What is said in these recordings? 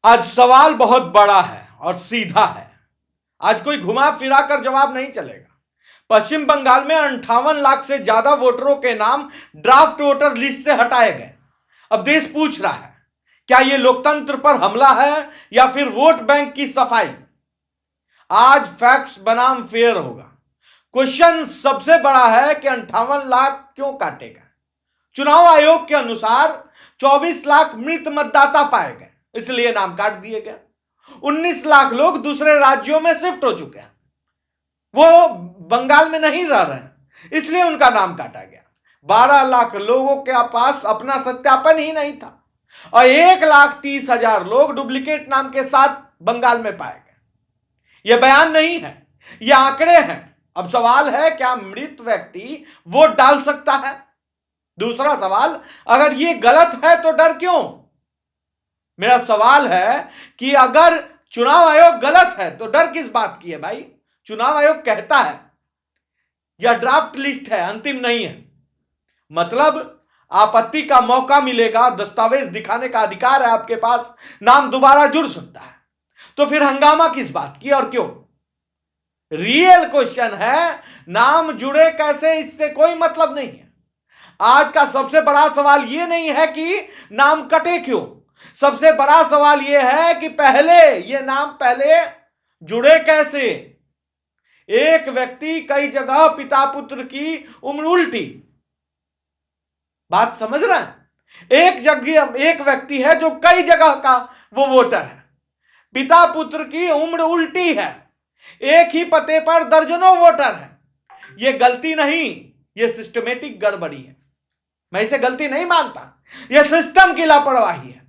आज सवाल बहुत बड़ा है और सीधा है। आज कोई घुमा फिरा कर जवाब नहीं चलेगा। पश्चिम बंगाल में 58 लाख से ज्यादा वोटरों के नाम ड्राफ्ट वोटर लिस्ट से हटाए गए। अब देश पूछ रहा है, क्या यह लोकतंत्र पर हमला है या फिर वोट बैंक की सफाई? आज फैक्ट्स बनाम फेयर होगा। क्वेश्चन सबसे बड़ा है कि 58 लाख क्यों काटे गए? चुनाव आयोग के अनुसार 24 लाख मृत मतदाता पाए गए, इसलिए नाम काट दिए गए। 19 लाख लोग दूसरे राज्यों में शिफ्ट हो चुके हैं, वो बंगाल में नहीं रह रहे हैं, इसलिए उनका नाम काटा गया। 12 लाख लोगों के पास अपना सत्यापन ही नहीं था और 1,30,000 लोग डुप्लीकेट नाम के साथ बंगाल में पाए गए। यह बयान नहीं है, यह आंकड़े हैं। अब सवाल है, क्या मृत व्यक्ति वोट डाल सकता है? दूसरा सवाल, अगर यह गलत है तो डर क्यों? मेरा सवाल है कि अगर चुनाव आयोग गलत है तो डर किस बात की है भाई? चुनाव आयोग कहता है यह ड्राफ्ट लिस्ट है, अंतिम नहीं है। मतलब आपत्ति का मौका मिलेगा, दस्तावेज दिखाने का अधिकार है आपके पास, नाम दोबारा जुड़ सकता है। तो फिर हंगामा किस बात की और क्यों? रियल क्वेश्चन है, नाम जुड़े कैसे, इससे कोई मतलब नहीं है। आज का सबसे बड़ा सवाल यह नहीं है कि नाम कटे क्यों, सबसे बड़ा सवाल यह है कि ये नाम पहले जुड़े कैसे? एक व्यक्ति कई जगह पिता पुत्र की उम्र उल्टी, बात समझ रहे हैं? एक जगह एक व्यक्ति है जो कई जगह का वो वोटर है, पिता पुत्र की उम्र उल्टी है, एक ही पते पर दर्जनों वोटर है। यह गलती नहीं, यह सिस्टमेटिक गड़बड़ी है। मैं इसे गलती नहीं मानता, यह सिस्टम की लापरवाही है।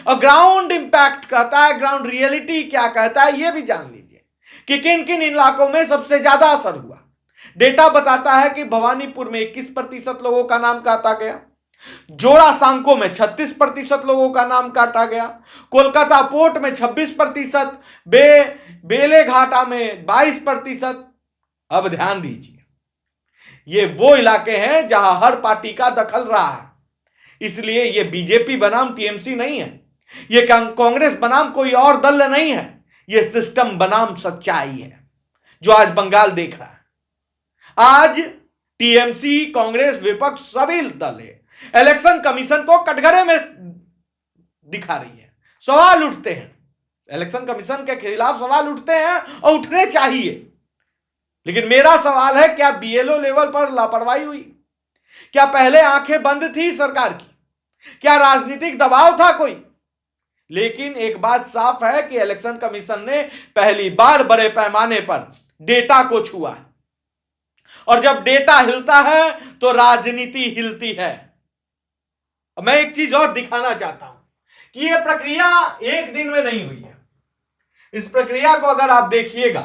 और ग्राउंड इंपैक्ट कहता है, ग्राउंड रियलिटी क्या कहता है यह भी जान लीजिए कि किन किन इलाकों में सबसे ज्यादा असर हुआ। डेटा बताता है कि भवानीपुर में 21% लोगों का नाम काटा गया, जोड़ा सांको में 36% लोगों का नाम काटा गया, कोलकाता पोर्ट में 26%, बेलेघाटा में 22%। अब ध्यान दीजिए, ये वो इलाके हैं जहां हर पार्टी का दखल रहा है। इसलिए ये बीजेपी बनाम टीएमसी नहीं है, ये कांग्रेस बनाम कोई और दल नहीं है, ये सिस्टम बनाम सच्चाई है जो आज बंगाल देख रहा है। आज टीएमसी, कांग्रेस, विपक्ष सभी दल इलेक्शन कमीशन को कटघरे में दिखा रही है। सवाल उठते हैं, इलेक्शन कमीशन के खिलाफ सवाल उठते हैं और उठने चाहिए। लेकिन मेरा सवाल है, क्या बीएलओ लेवल पर लापरवाही हुई? क्या पहले आंखें बंद थी सरकार की? क्या राजनीतिक दबाव था कोई? लेकिन एक बात साफ है कि इलेक्शन कमीशन ने पहली बार बड़े पैमाने पर डेटा को छुआ है, और जब डेटा हिलता है तो राजनीति हिलती है। मैं एक चीज और दिखाना चाहता हूं कि यह प्रक्रिया एक दिन में नहीं हुई है। इस प्रक्रिया को अगर आप देखिएगा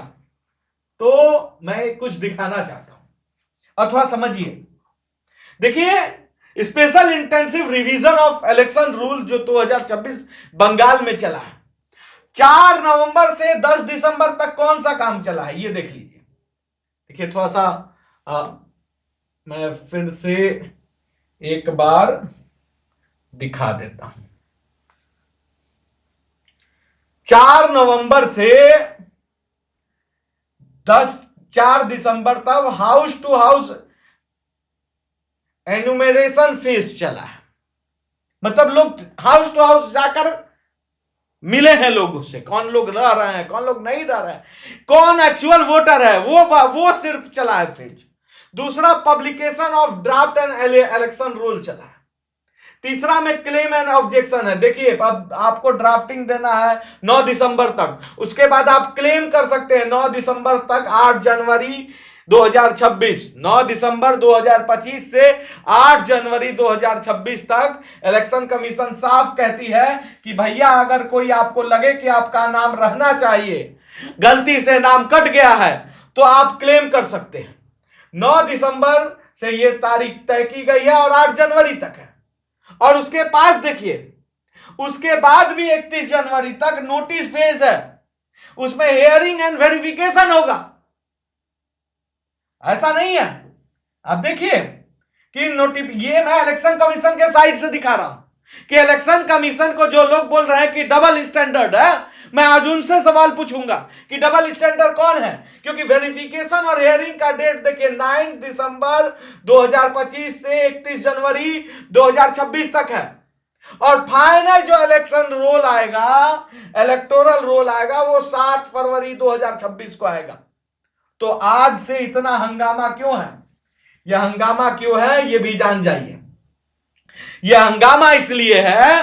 तो मैं कुछ दिखाना चाहता हूं, अथवा समझिए। देखिए, special intensive revision of election rule जो 2026 बंगाल में चला है, 4 नवंबर से 10 दिसंबर तक कौन सा काम चला है ये देख लीजिए। देखिए, थोड़ा सा मैं फिर से एक बार दिखा देता हूं। 4 नवंबर से 4 दिसंबर तक house to house enumeration phase चला है। मतलब लोग हाउस टू हाउस जाकर मिले हैं लोगों से, कौन लोग रह रहे हैं, कौन लोग नहीं रह रहे हैं, कौन एक्चुअल वोटर है, वो सिर्फ चला है फेज। दूसरा, publication of draft and election rule चला है। तीसरा में क्लेम एंड ऑब्जेक्शन है। देखिए, अब आपको ड्राफ्टिंग देना है 9 दिसंबर तक, उसके बाद आप क्लेम कर सकते हैं 9 दिसंबर तक। 8 जनवरी 2026, 9 दिसंबर 2025 से 8 जनवरी 2026 तक इलेक्शन कमीशन साफ कहती है कि भैया, अगर कोई आपको लगे कि आपका नाम रहना चाहिए, गलती से नाम कट गया है, तो आप क्लेम कर सकते हैं। 9 दिसंबर से यह तारीख तय की गई है और 8 जनवरी तक है। और उसके पास देखिए, उसके बाद भी 31 जनवरी तक नोटिस फेज है, उसमें हियरिंग एंड वेरिफिकेशन होगा। ऐसा नहीं है। अब देखिए कि ये मैं इलेक्शन कमीशन के साइड से दिखा रहा हूं, कि इलेक्शन कमीशन को जो लोग बोल रहे हैं कि डबल स्टैंडर्ड है, मैं आज उनसे सवाल पूछूंगा कि डबल स्टैंडर्ड कौन है। क्योंकि वेरिफिकेशन और हियरिंग का डेट देखिए 9 दिसंबर 2025 से 31 जनवरी 2026 तक है, और फाइनल जो इलेक्शन रोल आएगा, इलेक्टोरल रोल आएगा, वो 7 फरवरी 2026 को आएगा। तो आज से इतना हंगामा क्यों है? यह हंगामा क्यों है ये भी जान जाइए। यह हंगामा इसलिए है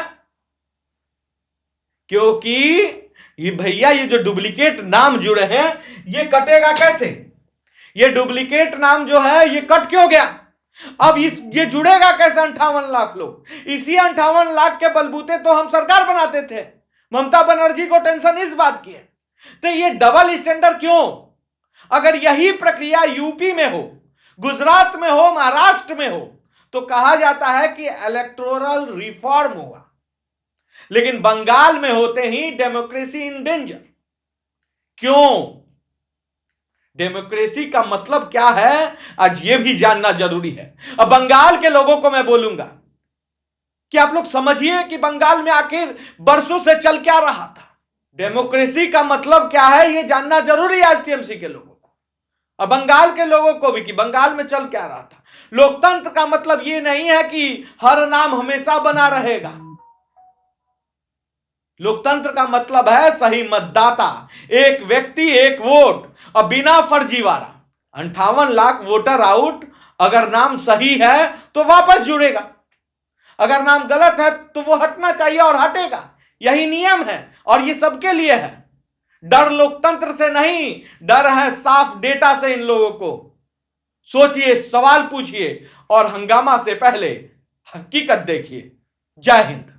क्योंकि ये भैया ये जो डुप्लीकेट नाम जुड़े हैं ये कटेगा कैसे? ये डुप्लीकेट नाम जो है ये कट क्यों गया? अब ये जुड़ेगा कैसे 58 लाख लोग? इसी 58 लाख के बलबूते तो हम सरकार बनाते थे। ममता बनर्जी को टेंशन इस बात की है। तो ये डबल स्टैंडर्ड क्यों? अगर यही प्रक्रिया यूपी में हो, गुजरात में हो, महाराष्ट्र में हो, तो कहा जाता है कि इलेक्टोरल रिफॉर्म हुआ। लेकिन बंगाल में होते ही डेमोक्रेसी इन डेंजर। क्यों? डेमोक्रेसी का मतलब क्या है आज ये भी जानना जरूरी है। अब बंगाल के लोगों को मैं बोलूंगा कि आप लोग समझिए कि बंगाल में आखिर बरसों से चल क्या रहा था। डेमोक्रेसी का मतलब क्या है ये जानना जरूरी है आज टीएमसी के लोगों को, अब बंगाल के लोगों को भी, कि बंगाल में चल क्या रहा था। लोकतंत्र का मतलब ये नहीं है कि हर नाम हमेशा बना रहेगा। लोकतंत्र का मतलब है सही मतदाता, एक व्यक्ति एक वोट, और बिना फर्जीवाड़ा। 58 लाख वोटर आउट, अगर नाम सही है तो वापस जुड़ेगा, अगर नाम गलत है तो वो हटना चाहिए और हटेगा। यही नियम है और ये सबके लिए है। डर लोकतंत्र से नहीं, डर है साफ डेटा से इन लोगों को। सोचिए, सवाल पूछिए और हंगामा से पहले हकीकत देखिए। जय हिंद।